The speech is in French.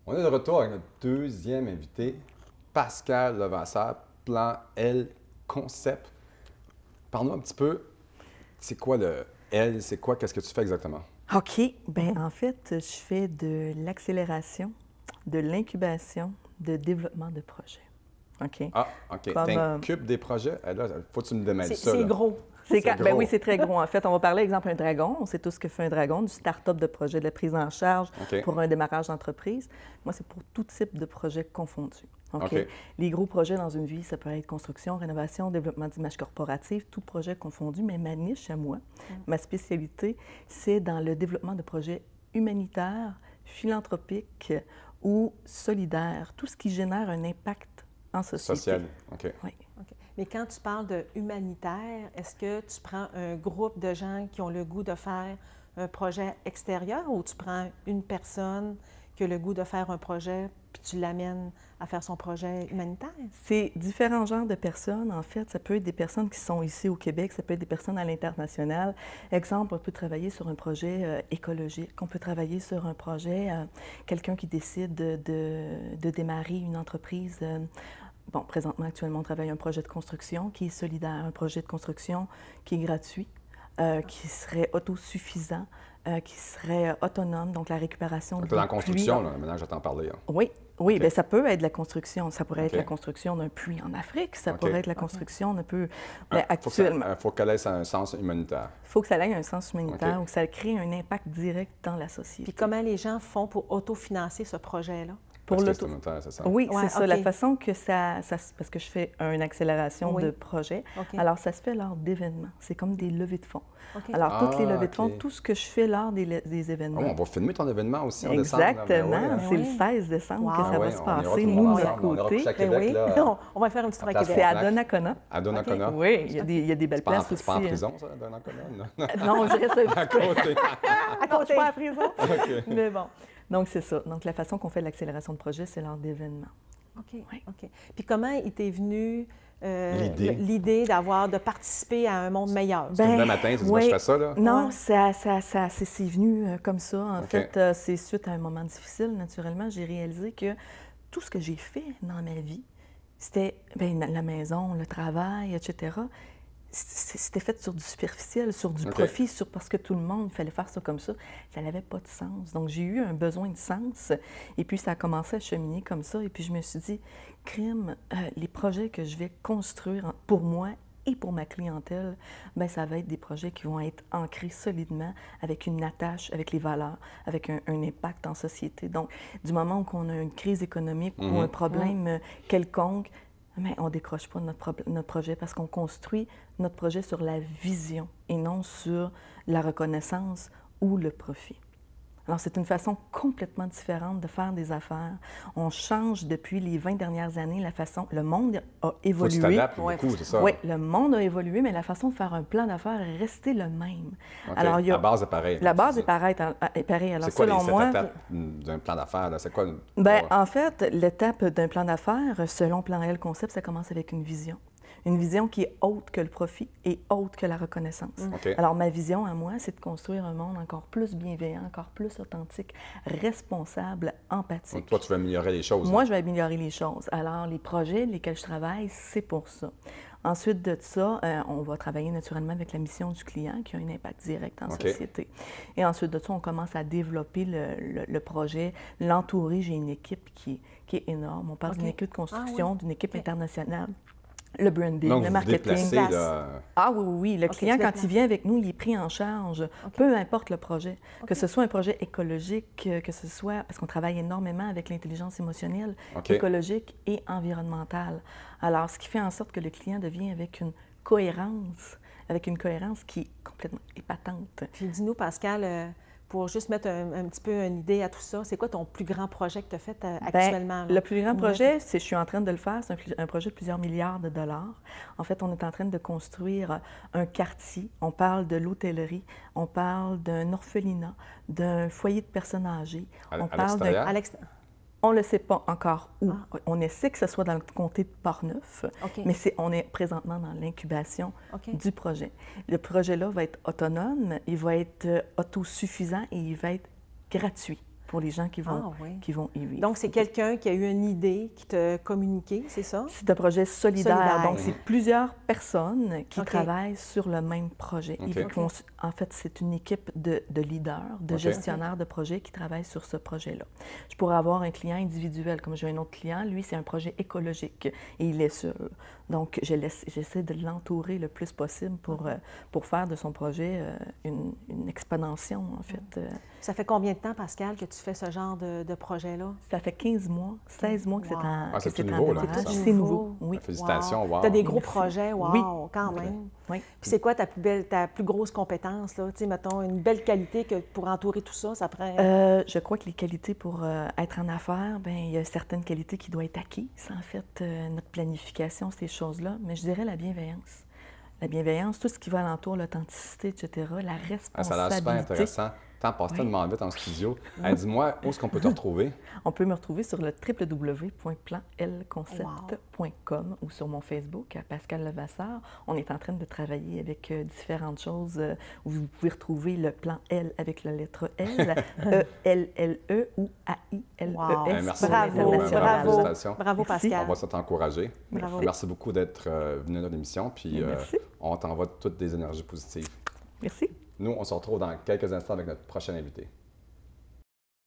On est de retour avec notre deuxième invité, Pascal Levasseur, Plan L Concept. Parle-nous un petit peu, c'est quoi le L, c'est quoi, qu'est-ce que tu fais exactement? OK. Bien, en fait, je fais de l'accélération, de l'incubation, de développement de projets. OK? Ah, OK. T'incubes des projets? Eh là, faut que tu me démêles ça. C'est là. gros. Ben oui, c'est très gros. En fait, on va parler, exemple, un dragon. On sait tous ce que fait un dragon, du start-up de projet, de la prise en charge OK. pour un démarrage d'entreprise. Moi, c'est pour tout type de projet confondu. OK? OK. Les gros projets dans une vie, ça peut être construction, rénovation, développement d'image corporative, tout projet confondu. Mais ma niche à moi, ma spécialité, c'est dans le développement de projets humanitaires, philanthropiques ou solidaires, tout ce qui génère un impact en société. Social. OK. Oui. OK. Mais quand tu parles de humanitaire, est-ce que tu prends un groupe de gens qui ont le goût de faire un projet extérieur ou tu prends une personne qui a le goût de faire un projet puis tu l'amènes à faire son projet humanitaire? C'est différents genres de personnes. En fait, ça peut être des personnes qui sont ici au Québec, ça peut être des personnes à l'international. Exemple, on peut travailler sur un projet écologique, on peut travailler sur un projet, quelqu'un qui décide de démarrer une entreprise. Bon, présentement, actuellement, on travaille un projet de construction qui est solidaire, un projet de construction qui est gratuit, qui serait autosuffisant, qui serait autonome, donc la récupération Un de peu dans la construction, pluie. là, maintenant, j'entends parler. Hein. Oui, oui, OK. bien, ça peut être la construction. Ça pourrait être OK. la construction d'un puits en Afrique, ça OK. pourrait être la construction d'un peu... Bien, Il actuellement, faut qu'elle ait un sens humanitaire. il faut que ça ait un sens humanitaire OK. ou que ça crée un impact direct dans la société. Puis comment les gens font pour autofinancer ce projet-là? Pour Parce que l'auto- c'est humanitaire, c'est ça? Oui, Ouais, c'est ça. OK. La façon que parce que je fais une accélération Oui. de projet, OK. alors ça se fait lors d'événements. C'est comme des levées de fonds. OK. Alors, toutes les Ah, levées de fonds, OK. tout ce que je fais lors des Oh, événements. on va filmer ton événement aussi en décembre. là. Exactement. Ben oui, hein. C'est le oui. 16 décembre que Wow. ça Ah va oui, se on ira passer, tout le nous, monde de notre ensemble. On ira côté. coucher à Ben Québec, oui, là. on va faire un petit tour à place Québec. C'est à Frontenac. Donnacona. À Donnacona. Oui, il y a des belles C'est pas, places aussi. c'est pas en prison, ça, Donnacona? Non. Non, on dirait ça. À côté. À Non, je côté. suis pas à prison. OK. Mais bon. Donc, c'est ça. Donc, la façon qu'on fait l'accélération de projet, c'est lors d'événements. OK. Oui. OK. Puis comment il t'est venu L'idée. l'idée de participer à un monde meilleur? C'est demain matin, tu dis, moi, je fais ça, là? Non, Ouais. c'est venu comme ça. En OK. fait, c'est suite à un moment difficile, naturellement, j'ai réalisé que tout ce que j'ai fait dans ma vie, c'était la maison, le travail, etc., c'était fait sur du superficiel, sur du OK. profit, parce que tout le monde fallait faire ça comme ça. Ça n'avait pas de sens. Donc, j'ai eu un besoin de sens. Et puis, ça a commencé à cheminer comme ça. Et puis, je me suis dit, crime, les projets que je vais construire pour moi et pour ma clientèle, bien, ça va être des projets qui vont être ancrés solidement avec une attache, avec les valeurs, avec un impact en société. Donc, du moment où on a une crise économique ou un problème quelconque, mais on ne décroche pas notre projet parce qu'on construit notre projet sur la vision et non sur la reconnaissance ou le profit. Alors, c'est une façon complètement différente de faire des affaires. On change depuis les 20 dernières années la façon... Le monde a Faut que tu évolué. t'adaptes Ouais, beaucoup, c'est ça? Oui, le monde a évolué, mais la façon de faire un plan d'affaires est restée le même. OK. Alors, il y a... La base est pareille. La tu base dis. est pareille. Alors, C'est quoi selon les 7 moi... étapes d'un plan d'affaires? Là? C'est quoi? Bien, en fait, l'étape d'un plan d'affaires, selon Plan L Concept, ça commence avec une vision. Une vision qui est haute que le profit et haute que la reconnaissance. OK. Alors, ma vision à moi, c'est de construire un monde encore plus bienveillant, encore plus authentique, responsable, empathique. Donc, toi, tu veux améliorer les choses. Moi, là. je vais améliorer les choses. Alors, les projets lesquels je travaille, c'est pour ça. Ensuite de ça, on va travailler naturellement avec la mission du client qui a un impact direct en OK. société. Et ensuite de ça, on commence à développer le projet, l'entourer. J'ai une équipe qui est énorme. On parle OK. d'une équipe de construction, Ah oui. d'une équipe OK. internationale. Le branding, Donc, le vous vous marketing. déplacez, là. Ah oui, oui, oui. Le OK, client, tu quand déplaces. il vient avec nous, il est pris en charge, peu importe le projet. Que ce soit un projet écologique, que ce soit... Parce qu'on travaille énormément avec l'intelligence émotionnelle, OK. écologique et environnementale. Alors, ce qui fait en sorte que le client devient avec une cohérence qui est complètement épatante. Puis dis-nous, Pascal, pour juste mettre un petit peu une idée à tout ça, c'est quoi ton plus grand projet que tu as fait actuellement? là? Le plus grand projet, je suis en train de le faire, c'est un projet de plusieurs milliards de dollars. En fait, on est en train de construire un quartier. On parle de l'hôtellerie, on parle d'un orphelinat, d'un foyer de personnes âgées. À On parle l'extérieur? À l'extérieur. On ne le sait pas encore où. Ah. On essaie que ce soit dans le comté de Portneuf, OK. mais on est présentement dans l'incubation OK. du projet. Le projet-là va être autonome, il va être autosuffisant et il va être gratuit. pour les gens qui vont, oui. qui vont y vivre. Donc, c'est quelqu'un qui a eu une idée, qui t'a communiqué, c'est ça? C'est un projet solidaire. Donc, c'est Mhm. plusieurs personnes qui OK. travaillent sur le même projet. OK. En fait, c'est une équipe de leaders, de OK. gestionnaires de projets qui travaillent sur ce projet-là. Je pourrais avoir un client individuel, comme j'ai un autre client. Lui, c'est un projet écologique et il est seul. Donc, j'essaie de l'entourer le plus possible pour faire de son projet une exponentiation, en fait. Ça fait combien de temps, Pascal, que tu fais ce genre de projet-là? Ça fait 15 mois, 16 mois que Wow. c'est en, Ah, c'est que c'est tout en nouveau, là, démarrage. tout ça. C'est nouveau, oui. Félicitations, wow. Tu as des gros Merci. projets, wow, Oui. quand OK. même. Oui. Puis c'est quoi ta plus grosse compétence, là? Tu sais, mettons, une belle qualité que pour entourer tout ça, ça prend... Je crois que les qualités pour être en affaires, bien, il y a certaines qualités qui doivent être acquises, en fait, notre planification, ces choses-là. Mais je dirais la bienveillance. La bienveillance, tout ce qui va alentour, l'authenticité, etc., la responsabilité. Ah, ça a l'air super intéressant. Le temps passe Oui. tellement vite en studio. Dis-moi, où est-ce qu'on peut te retrouver? On peut me retrouver sur le www.planlconcept.com ou sur mon Facebook, à Pascal Levasseur. On est en train de travailler avec différentes choses où vous pouvez retrouver le plan L avec la lettre L, E-L-L-E ou A-I-L-E-S. Wow. Merci Bravo, beaucoup. bravo. Félicitations. Bravo, Merci. Pascal. On va ça t'encourager. Bravo. Merci beaucoup d'être venu à notre émission. Puis Merci. on t'envoie toutes des énergies positives. Merci. Nous, on se retrouve dans quelques instants avec notre prochain invité.